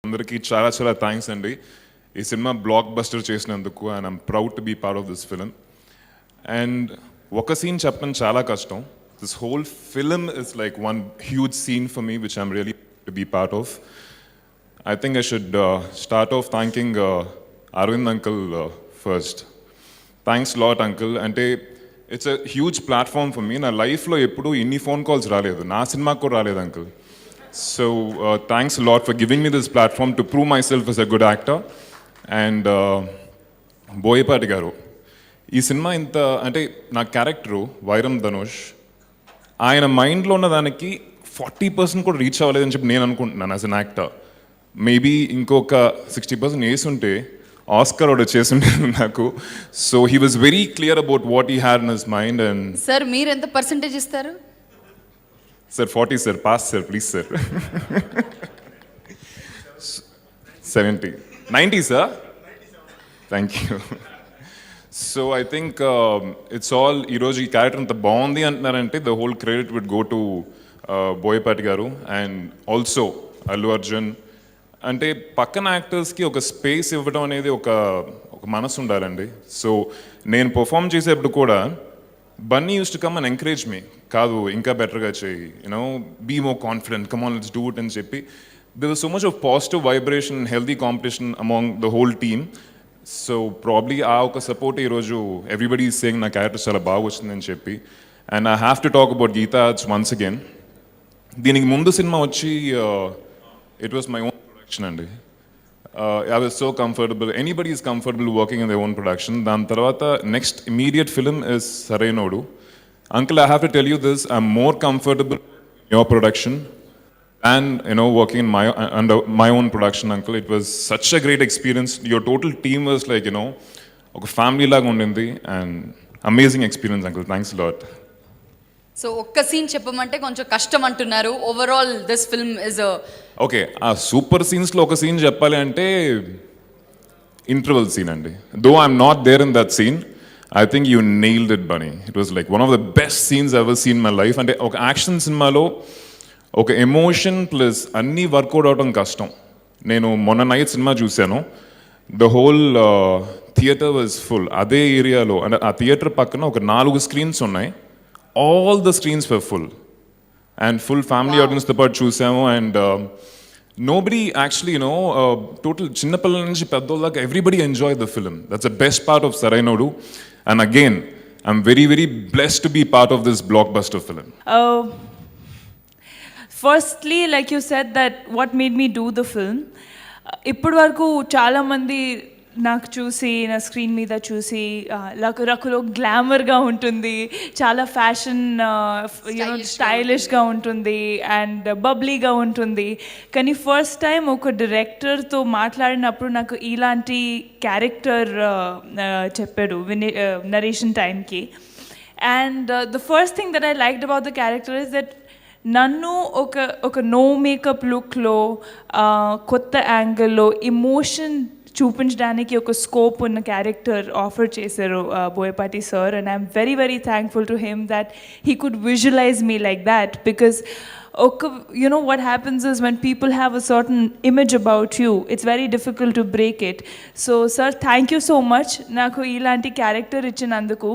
అందరికీ చాలా చాలా థ్యాంక్స్ అండి ఈ సినిమా బ్లాక్ బస్టర్ చేసినందుకు and I'm proud to be part of this film and ఒక సీన్ చెప్పడం చాలా కష్టం this whole film is like one huge scene for me which I'm really to be part of I think I should start off thanking Aravind uncle first thanks lot uncle అంటే it's a huge platform for me నా లైఫ్లో ఎప్పుడూ ఇన్ని phone calls రాలేదు నా సినిమాకు కూడా రాలేదు uncle So thanks a lot for giving me this platform to prove myself as a good actor. And Boyapati garu, ee cinema inta ante na character Vairam Dhanush ayana mind lo unna daniki 40% kuda reach avvaledani cheppi nenu anukuntunnanu as an actor. Maybe inkoka 60% esunte Oscar oda chesunte naku. So he was very clear about what he had in his mind. And sir meer enta percentage istaru? Sir, 40, sir. Pass, sir. Please, sir. 70. 90, sir? Thank you. So, I think it's all, ఈరోజు ఈ character అంత బాగుంది అంటున్నారంటే the whole credit would go to Boyapati garu and also Allu Arjun. అంటే పక్కన యాక్టర్స్కి ఒక space ఇవ్వడం అనేది ఒక మనసు ఉండాలండి. సో నేను పర్ఫామ్ చేసేప్పుడు కూడా Bunny used to come and encourage me. Kaadu, inka better ga chahi. You know, be more confident. Come on, let's do it and cheppi. There was so much of positive vibration and healthy competition among the whole team. So probably aa oka support ee roju everybody is saying na character chala baaga vachindani cheppi. And I have to talk about Geeta once again. Deeniki mundu cinema vachi it was my own production andi. I was so comfortable. Anybody is comfortable working in their own production. Dan tarvata next immediate film is Sarainodu. Uncle, I have to tell you this. I'm more comfortable in your production and working in under my own production. Uncle, it was such a great experience. Your total team was like a family laga undindi and amazing experience. Uncle, thanks a lot. So ఒక్క scene చెప్పమంటే కొంచెం కష్టం అంటున్నారు. Overall this film is okay ఆ super సీన్స్లో ఒక scene చెప్పాలి అంటే ఇంటర్వెల్ సీన్ అండి. Though I'm not there in that scene I think you nailed it Bunny. It was like one of the best scenes ever scene my life. అంటే ఒక action సినిమాలో ఒక ఎమోషన్ ప్లస్ అన్నీ వర్కౌట్ అవడం కష్టం. నేను మొన్న నైట్ సినిమా చూశాను. The whole theatre was full. అదే ఏరియాలో అంటే ఆ థియేటర్ పక్కన ఒక 4 స్క్రీన్స్ ఉన్నాయి. All the screens were full and full family audience తో పాటు చూసాము. And nobody actually total చిన్నపిల్లల నుంచి పెద్దోళ్ళ దాకా everybody enjoyed the film. That's the best part of Sarainodu. And again I'm very very blessed to be part of this blockbuster film. Firstly, like you said, that what made me do the film, ఇప్పటి వరకు చాలామంది నాకు చూసి నా screen మీద చూసి రకరకాల గ్లామర్గా ఉంటుంది, చాలా ఫ్యాషన్ స్టైలిష్గా ఉంటుంది అండ్ బబ్లీగా ఉంటుంది. కానీ ఫస్ట్ టైం ఒక డైరెక్టర్తో మాట్లాడినప్పుడు నాకు ఇలాంటి క్యారెక్టర్ చెప్పాడు నరేషన్ టైంకి. And the first thing that I liked about the character is that నన్ను ఒక నో మేకప్ లుక్లో కొత్త యాంగిల్లో ఎమోషన్ చూపించడానికి ఒక స్కోప్ ఉన్న క్యారెక్టర్ ఆఫర్ చేశారు Boyapati sir. And I'm very very thankful to him that he could visualise me like that. Because what happens is when people have a certain image about you, it's very difficult to break it. So sir, thank you so much నాకు ఇలాంటి character ఇచ్చినందుకు.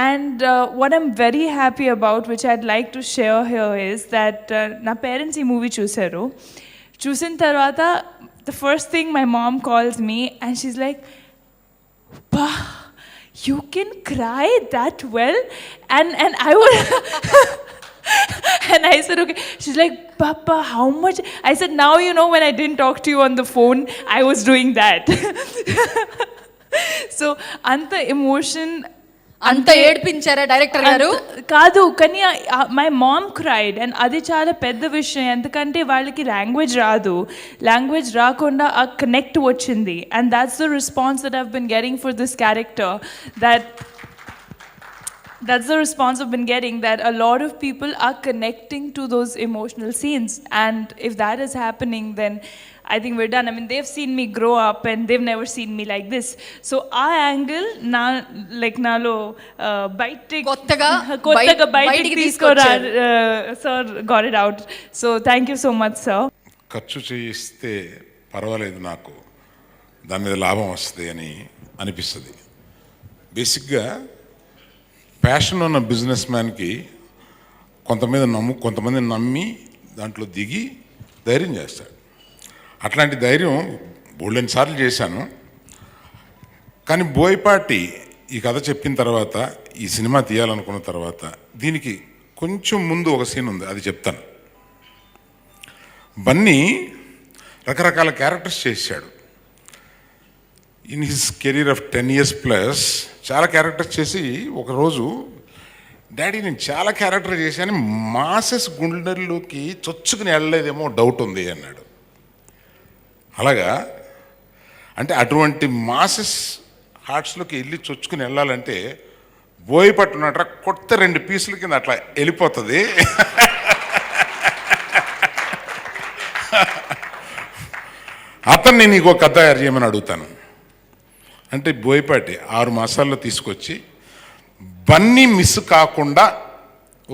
And what I'm very happy about, which I'd like to share here, is that నా parents ఈ movie చూశారు. చూసిన తర్వాత the first thing my mom calls me and she's like, "Pa, you can cry that well?" And I would and I said, okay. She's like, "Papa, how much?" I said, "Now you know when I didn't talk to you on the phone, I was doing that." So anta emotion అంత ఏడ్పించారా director గారు? కాదు, కానీ my mom cried. And అది చాలా పెద్ద విషయం, ఎందుకంటే వాళ్ళకి లాంగ్వేజ్ రాదు. లాంగ్వేజ్ రాకుండా ఆ కనెక్ట్ వచ్చింది. And that's the response that I've been getting for this character. That's the response I've been getting, that a lot of people are connecting to those emotional scenes. And if that is happening, then I think we're done. I mean, they've seen me grow up and they've never seen me like this. So our angle, nalo kottaga bite తీసుకోరా sir got it out. So thank you so much, sir. ఖర్చు చేయిస్తే పర్వాలేదు, నాకు దాని మీద లాభం వస్తుంది అని అనిపిస్తుంది. బేసిక్గా ప్యాషన్ ఉన్న బిజినెస్ మ్యాన్కి కొంతమంది నమ్మి దాంట్లో దిగి ధైర్యం చేస్తాడు. అట్లాంటి ధైర్యం బోల్డెన్ సార్లు చేశాను. కానీ బోయపాటి ఈ కథ చెప్పిన తర్వాత, ఈ సినిమా తీయాలనుకున్న తర్వాత, దీనికి కొంచెం ముందు ఒక సీన్ ఉంది, అది చెప్తాను. బన్నీ రకరకాల క్యారెక్టర్స్ చేశాడు. In his career of 10 years plus చాలా క్యారెక్టర్స్ చేసి ఒకరోజు, డాడీ నేను చాలా క్యారెక్టర్ చేశాను, మాసెస్ గుండెల్లోకి చొచ్చుకుని వెళ్ళలేదేమో డౌట్ ఉంది అన్నాడు. అలాగా అంటే అటువంటి మాసెస్ హార్ట్స్లోకి వెళ్ళి చొచ్చుకుని వెళ్ళాలంటే బోయపాటి ఉన్నట్రా కొత్త 2 పీసుల కింద అట్లా వెళ్ళిపోతుంది. అతన్ని నీకు ఒక కథ తయారు చేయమని అడుగుతాను అంటే బోయపాటి 6 మాసాల్లో తీసుకొచ్చి బన్నీ మిస్ కాకుండా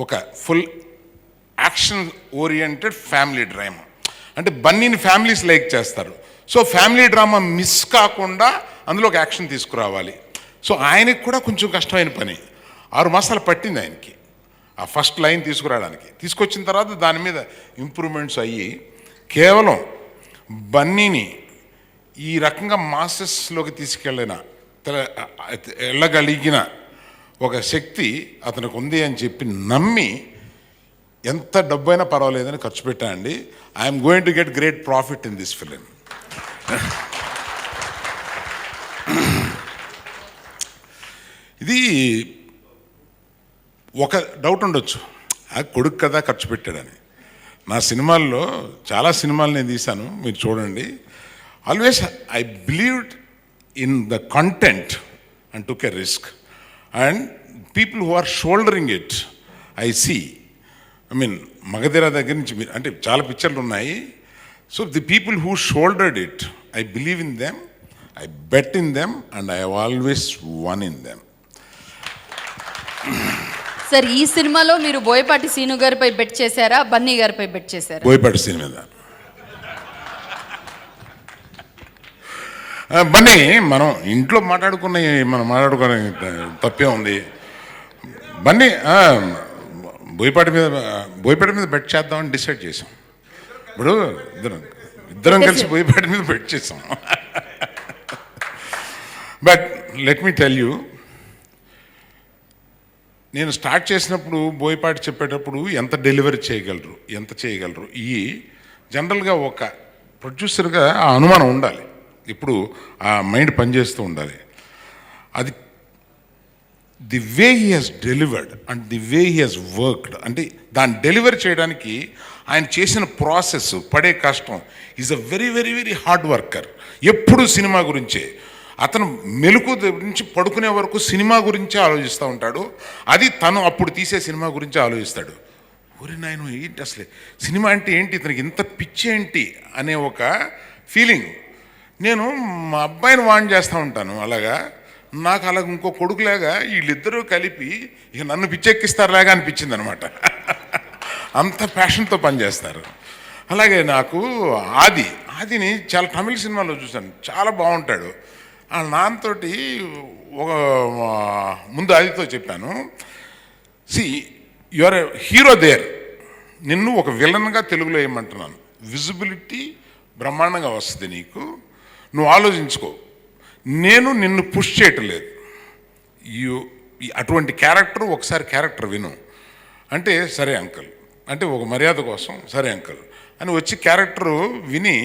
ఒక full action oriented family drama, అంటే బన్నీని ఫ్యామిలీస్ లైక్ చేస్తారు. సో ఫ్యామిలీ డ్రామా మిస్ కాకుండా అందులో ఒక యాక్షన్ తీసుకురావాలి. సో ఆయనకి కూడా కొంచెం కష్టమైన పని, 6 మాసాలు పట్టింది ఆయనకి ఆ ఫస్ట్ లైన్ తీసుకురావడానికి. తీసుకొచ్చిన తర్వాత దాని మీద ఇంప్రూవ్మెంట్స్ అయ్యి కేవలం బన్నీని ఈ రకంగా మాసెస్లోకి వెళ్ళగలిగిన ఒక శక్తి అతనికి ఉంది అని చెప్పి నమ్మి ఎంత డబ్బైనా పర్వాలేదని ఖర్చు పెట్టానండి. I'm going to get great profit in this film. ఇది ఒక డౌట్ ఉండొచ్చు, ఆ కొడుకు కదా ఖర్చు పెట్టాడని. నా సినిమాల్లో చాలా సినిమాలు నేను తీశాను, మీరు చూడండి. Always I believed in the content and took a risk, and people who are shouldering it I see. I mean Magadheera దగ్గర నుంచి మీరు అంటే చాలా పిక్చర్లు ఉన్నాయి. So the people who shouldered it, I believe in them, I bet in them, and I always won in them. Sir, ఈ సినిమాలో మీరు బోయపాటి సీను గారిపై బెట్ చేశారా, బన్నీ గారిపై బెట్ చేశారా? బోయపాటి సీన్ మీద. బన్నీ మనం ఇంట్లో మాట్లాడుకునే తప్పే ఉంది. బన్నీ బోయపాటి మీద బెట్ చేద్దామని డిసైడ్ చేసాం. ఇప్పుడు ఇద్దరం కలిసి బోయపాటి మీద బెట్ చేసాం. But let me tell you, నేను స్టార్ట్ చేసినప్పుడు బోయపాటి చెప్పేటప్పుడు ఎంత డెలివరీ చేయగలరు ఈ జనరల్గా ఒక ప్రొడ్యూసర్గా ఆ అనుమానం ఉండాలి, ఇప్పుడు ఆ మైండ్ పనిచేస్తూ ఉండాలి. అది the way he has delivered and the way he has worked, అంటే దాన్ని డెలివరీ చేయడానికి ఆయన చేసిన ప్రాసెస్, పడే కష్టం. Is a very very very hard worker. ఎప్పుడు సినిమా గురించే, అతను మెలకు నుంచి పడుకునే వరకు సినిమా గురించే ఆలోచిస్తూ ఉంటాడు. అది తను అప్పుడు తీసే సినిమా గురించే ఆలోచిస్తాడు. ఒరే నాయన ఏంటి అసలే సినిమా అంటే ఏంటి, ఇతనికి ఇంత పిచ్చి ఏంటి అనే ఒక ఫీలింగ్. నేను మా అబ్బాయిని వాన్ చేస్తూ ఉంటాను అలాగా. నాకు అలాగ ఇంకో కొడుకులాగా వీళ్ళిద్దరూ కలిపి ఇక నన్ను పిచ్చెక్కిస్తారులాగా అనిపించింది అనమాట. అంత ప్యాషన్తో పనిచేస్తారు. అలాగే నాకు ఆదిని చాలా తమిళ సినిమాలో చూశాను, చాలా బాగుంటాడు. ఆ నాన్నతోటి ఒక ముందు ఆదితో చెప్పాను, see you are a hero there, నిన్ను ఒక విలన్గా తెలుగులో వేయమంటున్నాను, విజిబిలిటీ బ్రహ్మాండంగా వస్తుంది నీకు, నువ్వు ఆలోచించుకో, నేను నిన్ను పుష్ చేయటం లేదు. అటువంటి క్యారెక్టర్ ఒకసారి క్యారెక్టర్ విను అంటే సరే అంకుల్, అంటే ఒక మర్యాద కోసం సరే అంకుల్ అని వచ్చి క్యారెక్టరు విని,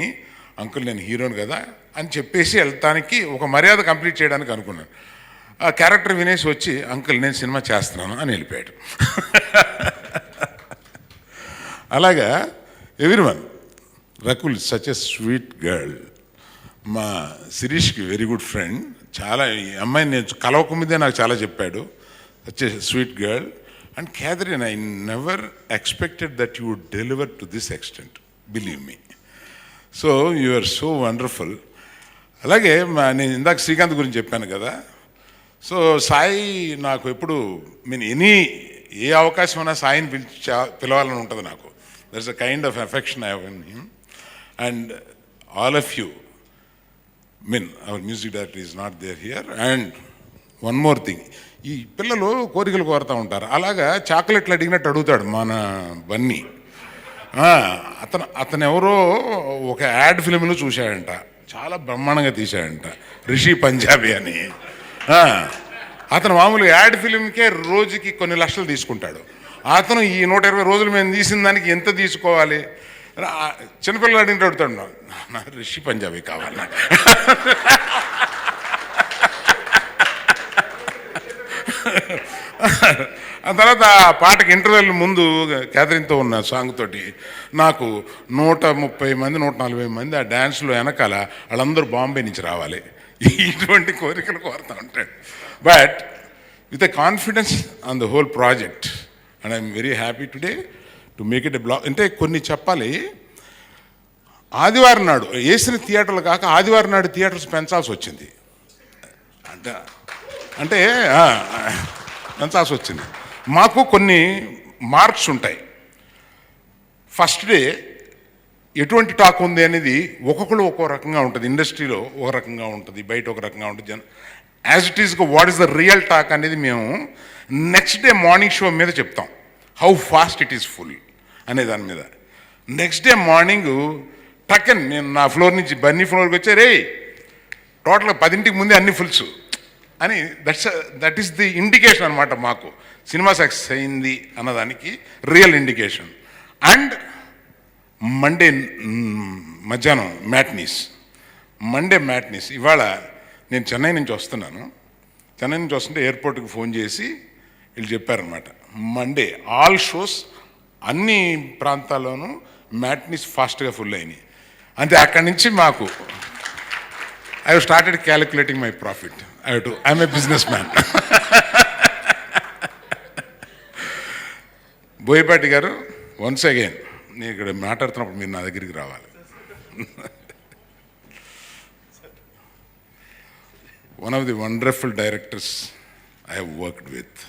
అంకుల్ నేను హీరోని కదా అని చెప్పేసి వెళ్తానికి ఒక మర్యాద కంప్లీట్ చేయడానికి అనుకున్నాను. ఆ క్యారెక్టర్ వినేసి వచ్చి అంకుల్ నేను సినిమా చేస్తున్నాను అని వెళ్ళిపోయాడు. అలాగా everyone, Rakul such a sweet girl. మా శిరీష్కి వెరీ గుడ్ ఫ్రెండ్. చాలా ఈ అమ్మాయిని నేను కలవక ముందే నాకు చాలా చెప్పాడు, such a sweet girl. And Catherine, I never expected that you would deliver to this extent, believe me. So you are so wonderful. అలాగే నేను ఇందాక శ్రీకాంత్ గురించి చెప్పాను కదా. సో సాయి నాకు ఎప్పుడు ఏ అవకాశం అయినా సాయిని పిలవాలని ఉంటుంది నాకు. There is a kind of affection I have in him. And all of you, our music director is not there here, and one more thing. ఈ పిల్లలు కోరికలు కోరుతూ ఉంటారు, అలాగా చాక్లెట్లు అడిగినట్టు అడుగుతాడు మన బన్నీ. అతను ఎవరో ఒక యాడ్ ఫిల్మ్లో చూశాడంట, చాలా బ్రహ్మాండంగా తీశాడంట, రిషి పంజాబీ అని. అతను మామూలుగా యాడ్ ఫిల్మ్కే రోజుకి కొన్ని లక్షలు తీసుకుంటాడు. అతను ఈ 120 రోజులు మేము తీసిన దానికి ఎంత తీసుకోవాలి? చిన్నపిల్లలు అడిగినట్టు అడుగుతాడు, నా రిషి పంజాబీ కావాలి. ఆ తర్వాత ఆ పాటకి ఇంటర్వెల్ ముందు క్యాథరిన్తో ఉన్న సాంగ్ తోటి నాకు 130 మంది 140 మంది ఆ డ్యాన్స్లో వెనకాల వాళ్ళందరూ బాంబే నుంచి రావాలి, ఇటువంటి కోరికలు కోరుతూ ఉంటాడు. But with a confidence on the whole project and I'm very happy today to make it a blog. అంటే కొన్ని చెప్పాలి, ఆదివారం నాడు వేసిన థియేటర్లు కాక ఆదివారం నాడు థియేటర్స్ పెంచాల్సి వచ్చింది. అంటే పెంచాల్సి వచ్చింది. మాకు కొన్ని మార్క్స్ ఉంటాయి. ఫస్ట్ డే ఎటువంటి టాక్ ఉంది అనేది ఒక్కొక్కరు ఒక్కో రకంగా ఉంటుంది. ఇండస్ట్రీలో ఒక రకంగా ఉంటుంది, బయట ఒక రకంగా ఉంటుంది. యాజ్ ఇట్ ఈస్గా what is the real talk అనేది మేము నెక్స్ట్ డే మార్నింగ్ షో మీద చెప్తాం. How fast it is full అనే దాని మీద. నెక్స్ట్ డే మార్నింగ్ టక్కన్ నేను నా ఫ్లోర్ నుంచి బన్నీ ఫ్లోర్కి వచ్చే, రే టోటల్గా 10ంటికి ముందే అన్ని ఫుల్స్ అని. దట్ ఈస్ ది ఇండికేషన్ అనమాట మాకు సినిమా సక్సెస్ అయింది అన్నదానికి రియల్ ఇండికేషన్. అండ్ మండే మధ్యాహ్నం మండే మ్యాట్నీస్. ఇవాళ నేను చెన్నై నుంచి వస్తున్నాను. చెన్నై నుంచి వస్తుంటే ఎయిర్పోర్ట్కి ఫోన్ చేసి వీళ్ళు చెప్పారనమాట, మండే ఆల్ షోస్ అన్ని ప్రాంతాల్లోనూ మ్యాట్నీస్ ఫాస్ట్గా ఫుల్ అయినాయి. అంతే, అక్కడి నుంచి మాకు I started calculating my profit. I'm a business man. Boyapati గారు, వన్స్ అగైన్ నేను ఇక్కడ మాట్లాడుతున్నప్పుడు మీరు నా దగ్గరికి రావాలి. One of the wonderful directors I have worked with.